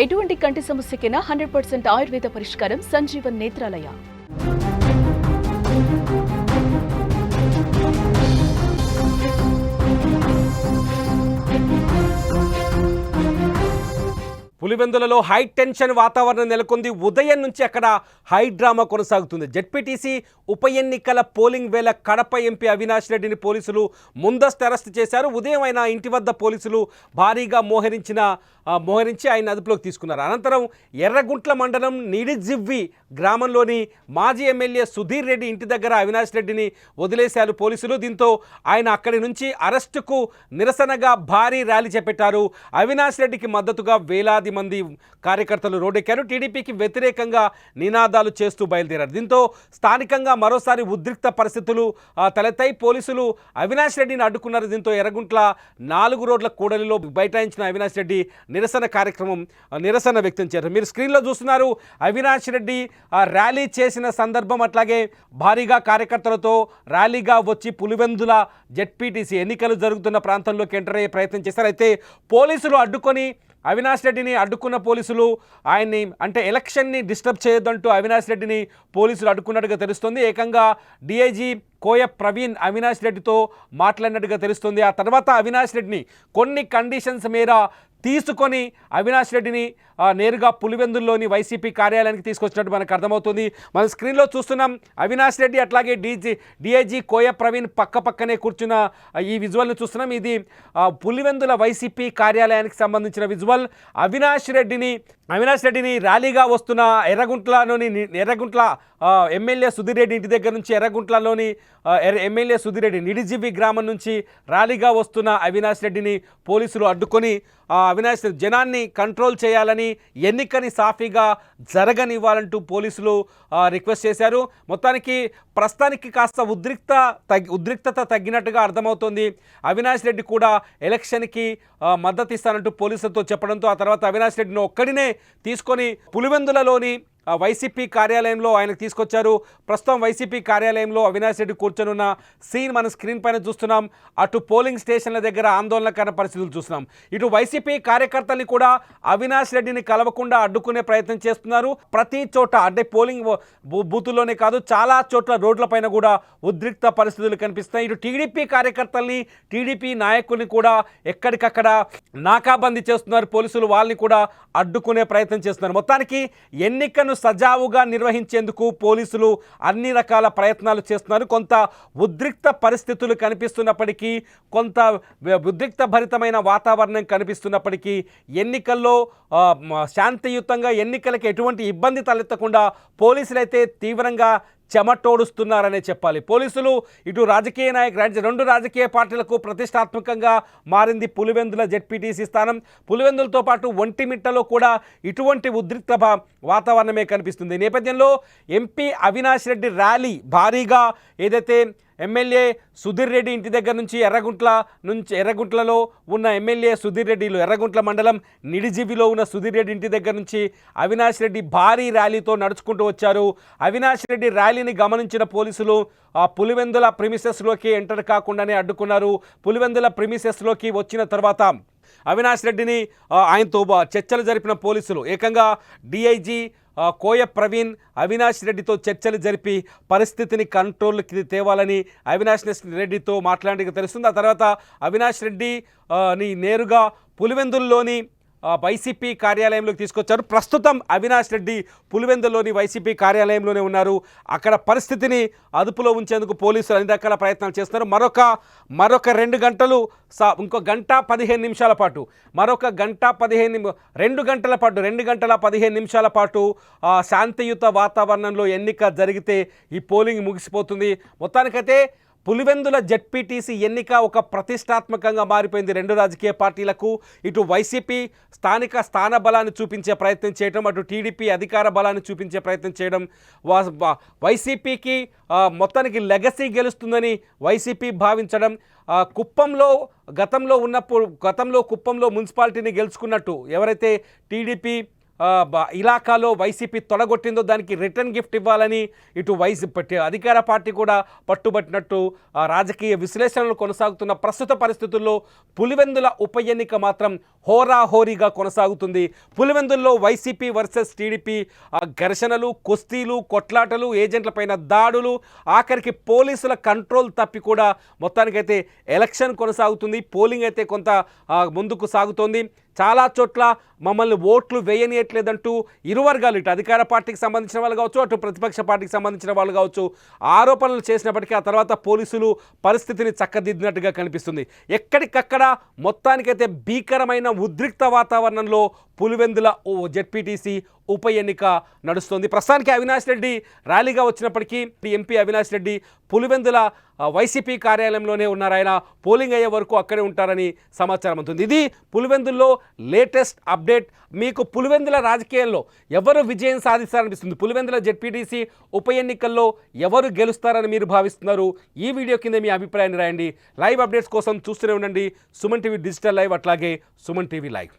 ఎటువంటి కంటి సమస్యకైనా 100% ఆయుర్వేద పరిష్కారం సంజీవన్ నేత్రాలయ. పులివెందులలో హై టెన్షన్ వాతావరణం నెలకొంది. ఉదయం నుంచి అక్కడ హై డ్రామా కొనసాగుతుంది. జెడ్పీటీసీ ఉప ఎన్నికల పోలింగ్ వేళ కడప ఎంపీ అవినాష్ రెడ్డిని పోలీసులు ముందస్తు అరెస్ట్ చేశారు. ఉదయం ఆయన ఇంటి వద్ద పోలీసులు భారీగా మోహరించి ఆయన అదుపులోకి తీసుకున్నారు. అనంతరం ఎర్రగుంట్ల మండలం నిడిజివ్వి గ్రామంలోని మాజీ ఎమ్మెల్యే సుధీర్ రెడ్డి ఇంటి దగ్గర అవినాష్ రెడ్డిని వదిలేశారు పోలీసులు. దీంతో ఆయన అక్కడి నుంచి అరెస్టుకు నిరసనగా భారీ ర్యాలీ చేపట్టారు. అవినాష్ రెడ్డికి మద్దతుగా వేలాది మంది కార్యకర్తలు రోడ్డెక్కారు. టీడీపీకి వ్యతిరేకంగా నినాదాలు చేస్తూ బయలుదేరారు. దీంతో స్థానికంగా మరోసారి ఉద్రిక్త పరిస్థితులు తలెత్తాయి. పోలీసులు అవినాష్ రెడ్డిని అడ్డుకున్నారు. దీంతో ఎర్రగుంట్ల 4 రోడ్ల కూడలిలో బైఠాయించిన అవినాష్ రెడ్డి నిరసన వ్యక్తం చేశారు. మీరు స్క్రీన్లో చూస్తున్నారు. అవినాష్ రెడ్డి ర్యాలీ చేసిన సందర్భం, అట్లాగే భారీగా కార్యకర్తలతో ర్యాలీగా వచ్చి పులివెందుల జెడ్పీటీసీ ఎన్నికలు జరుగుతున్న ప్రాంతంలోకి ఎంటర్ అయ్యే ప్రయత్నం చేశారు. అయితే పోలీసులు అడ్డుకొని అవినాష్ రెడ్డిని అడ్డుకున్న పోలీసులు ఆయన్ని అంటే ఎలక్షన్ని డిస్టర్బ్ చేయొద్దంటూ అవినాష్ రెడ్డిని పోలీసులు అడ్డుకున్నట్టుగా తెలుస్తుంది. ఏకంగా డిఐజీ కోయ ప్రవీణ్ అవినాష్ రెడ్డితో మాట్లాడినట్టుగా తెలుస్తుంది. ఆ తర్వాత అవినాష్ రెడ్డిని కొన్ని కండిషన్స్ మేర తీసుకొని అవినాష్ రెడ్డిని నేరుగా పులివెందుల్లోని వైసీపీ కార్యాలయానికి తీసుకొచ్చినట్టు మనకు అర్థమవుతుంది. మనం స్క్రీన్లో చూస్తున్నాం. అవినాష్ రెడ్డి అట్లాగే డిఐజీ కోయ ప్రవీణ్ పక్కనే కూర్చున్న ఈ విజువల్ని చూస్తున్నాం. ఇది పులివెందుల వైసీపీ కార్యాలయానికి సంబంధించిన విజువల్. అవినాష్ రెడ్డిని ర్యాలీగా వస్తున్న ఎర్రగుంట్ల ఎమ్మెల్యే సుధీర్ రెడ్డి ఇంటి దగ్గర నుంచి ఎర్రగుంట్లలోని ఎమ్మెల్యే సుధీర్ రెడ్డి నిడిజివి గ్రామం నుంచి ర్యాలీగా వస్తున్న అవినాష్ రెడ్డిని పోలీసులు అడ్డుకొని అవినాష్ జనాన్ని కంట్రోల్ చేయాలని, ఎన్నికని సాఫీగా జరగనివ్వాలంటూ పోలీసులు రిక్వెస్ట్ చేశారు. మొత్తానికి ప్రస్తుతానికి కాస్త ఉద్రిక్తత తగ్గినట్టుగా అర్థమవుతోంది. అవినాష్ రెడ్డి కూడా ఎలక్షన్కి మద్దతు ఇస్తానంటూ పోలీసులతో చెప్పడంతో ఆ తర్వాత అవినాష్ రెడ్డిని ఒక్కడినే తీసుకొని పులివెందులలోని వైసీపీ కార్యాలయంలో ఆయనకు తీసుకొచ్చారు. ప్రస్తుతం వైసీపీ కార్యాలయంలో అవినాష్ రెడ్డి కూర్చొని ఉన్న సీన్ మన స్క్రీన్ పైన చూస్తున్నాం. అటు పోలింగ్ స్టేషన్ల దగ్గర ఆందోళనకర పరిస్థితులు చూస్తున్నాం. ఇటు వైసీపీ కార్యకర్తల్ని కూడా అవినాష్ రెడ్డిని కలవకుండా అడ్డుకునే ప్రయత్నం చేస్తున్నారు. ప్రతి చోట అంటే పోలింగ్ బూతుల్లోనే కాదు, చాలా చోట్ల రోడ్లపైన కూడా ఉద్రిక్త పరిస్థితులు కనిపిస్తున్నాయి. ఇటు టీడీపీ కార్యకర్తల్ని, టీడీపీ నాయకుల్ని కూడా ఎక్కడికక్కడ నాకాబందీ చేస్తున్నారు పోలీసులు. వాళ్ళని కూడా అడ్డుకునే ప్రయత్నం చేస్తున్నారు. మొత్తానికి ఎన్నికను సజావుగా నిర్వహించేందుకు పోలీసులు అన్ని రకాల ప్రయత్నాలు చేస్తున్నారు. కొంత ఉద్రిక్త పరిస్థితులు కనిపిస్తున్నప్పటికీ, కొంత ఉద్రిక్త భరితమైన వాతావరణం కనిపిస్తున్నప్పటికీ ఎన్నికల్లో శాంతియుతంగా ఎన్నికలకి ఎటువంటి ఇబ్బంది తలెత్తకుండా పోలీసులు అయితే తీవ్రంగా చెమటోడుస్తున్నారనే చెప్పాలి. పోలీసులు ఇటు రెండు రాజకీయ పార్టీలకు ప్రతిష్టాత్మకంగా మారింది పులివెందుల జెడ్పీటీసీ స్థానం. పులివెందులతో పాటు ఒంటిమిట్టలో కూడా ఇటువంటి ఉద్రిక్త వాతావరణమే కనిపిస్తుంది. ఈ నేపథ్యంలో ఎంపీ అవినాష్ రెడ్డి ర్యాలీ భారీగా ఏదైతే ఎమ్మెల్యే సుధీర్ రెడ్డి ఇంటి దగ్గర నుంచి ఎర్రగుంట్లలో ఉన్న ఎమ్మెల్యే సుధీర్ రెడ్డిలు ఎర్రగుంట్ల మండలం నిడిజివిలో ఉన్న సుధీర్ రెడ్డి ఇంటి దగ్గర నుంచి అవినాష్ రెడ్డి భారీ ర్యాలీతో నడుచుకుంటూ వచ్చారు. అవినాష్ రెడ్డి ర్యాలీని గమనించిన పోలీసులు పులివెందుల ప్రిమిసెస్లోకి ఎంటర్ కాకుండానే అడ్డుకున్నారు. పులివెందుల ప్రిమిసెస్లోకి వచ్చిన తర్వాత అవినాష్ రెడ్డిని ఆయనతో చర్చలు జరిపిన పోలీసులు ఏకంగా డిఐజీ కోయ ప్రవీణ్ అవినాష్ రెడ్డితో చర్చలు జరిపి పరిస్థితిని కంట్రోల్కి తేవాలని అవినాష్ రెడ్డితో మాట్లాడినట్టు తెలుస్తుంది. ఆ తర్వాత అవినాష్ రెడ్డిని నేరుగా పులివెందుల్లోని వైసీపీ కార్యాలయంలోకి తీసుకొచ్చారు. ప్రస్తుతం అవినాష్ రెడ్డి పులివెందుల్లోని వైసీపీ కార్యాలయంలోనే ఉన్నారు. అక్కడ పరిస్థితిని అదుపులో ఉంచేందుకు పోలీసులు అన్ని రకాల ప్రయత్నాలు చేస్తున్నారు. మరొక 2 గంటలు ఇంకో 1 గంట 15 నిమిషాల పాటు 2 గంటల 15 నిమిషాల పాటు శాంతియుత వాతావరణంలో ఎన్నిక జరిగితే ఈ పోలింగ్ ముగిసిపోతుంది. మొత్తానికైతే పులివెందుల జెడ్పీటీసీ ఎన్నిక ఒక ప్రతిష్టాత్మకంగా మారిపోయింది రెండు రాజకీయ పార్టీలకు. ఇటు వైసీపీ స్థాన బలాన్ని చూపించే ప్రయత్నం చేయడం, అటు టీడీపీ అధికార బలాన్ని చూపించే ప్రయత్నం చేయడం. వైసీపీకి మొత్తానికి లెగసీ గెలుస్తుందని వైసీపీ భావించడం. గతంలో కుప్పంలో మున్సిపాలిటీని గెలుచుకున్నట్టు ఎవరైతే టీడీపీ ఇలాకాలో వైసీపీ తొడగొట్టిందో దానికి రిటర్న్ గిఫ్ట్ ఇవ్వాలని ఇటు అధికార పార్టీ కూడా పట్టుబట్టినట్టు రాజకీయ విశ్లేషణలు కొనసాగుతున్న ప్రస్తుత పరిస్థితుల్లో పులివెందుల ఉప ఎన్నిక మాత్రం హోరాహోరీగా కొనసాగుతుంది. పులివెందుల్లో వైసీపీ వర్సెస్ టీడీపీ ఘర్షణలు, కుస్తీలు, కొట్లాటలు, ఏజెంట్లపైన దాడులు, ఆఖరికి పోలీసుల కంట్రోల్ తప్పి కూడా మొత్తానికైతే ఎలక్షన్ కొనసాగుతుంది. పోలింగ్ అయితే కొంత ముందుకు సాగుతోంది. చాలా చోట్ల మమ్మల్ని ఓట్లు వేయనీయట్లేదంటూ ఇరు వర్గాలు, ఇటు అధికార పార్టీకి సంబంధించిన వాళ్ళు కావచ్చు, అటు ప్రతిపక్ష పార్టీకి సంబంధించిన వాళ్ళు కావచ్చు, ఆరోపణలు చేసినప్పటికీ ఆ తర్వాత పోలీసులు పరిస్థితిని చక్కదిద్దినట్టుగా కనిపిస్తుంది. ఎక్కడికక్కడ మొత్తానికైతే భీకరమైన ఉద్రిక్త వాతావరణంలో పులివెందుల జెడ్పీటీసీ ఉప ఎన్నిక నడుస్తోంది. ప్రస్తుతానికి అవినాష్ రెడ్డి ర్యాలీగా వచ్చినప్పటికీ ఎంపీ అవినాష్ రెడ్డి పులివెందుల వైసీపీ కార్యాలయంలోనే ఉన్నారు. ఆయన పోలింగ్ అయ్యే వరకు అక్కడే ఉంటారని సమాచారం అవుతుంది. ఇది పులివెందుల్లో లేటెస్ట్ అప్డేట్. మీకు పులివెందుల రాజకీయాల్లో ఎవరు విజయం సాధిస్తారనిపిస్తుంది? పులివెందుల జెడ్పీటీసీ ఉప ఎన్నికల్లో ఎవరు గెలుస్తారని మీరు భావిస్తున్నారు? ఈ వీడియో కింద మీ అభిప్రాయాన్ని రాయండి. లైవ్ అప్డేట్స్ కోసం చూస్తూనే ఉండండి సుమన్ టీవీ డిజిటల్ లైవ్, అట్లాగే సుమన్ టీవీ లైవ్.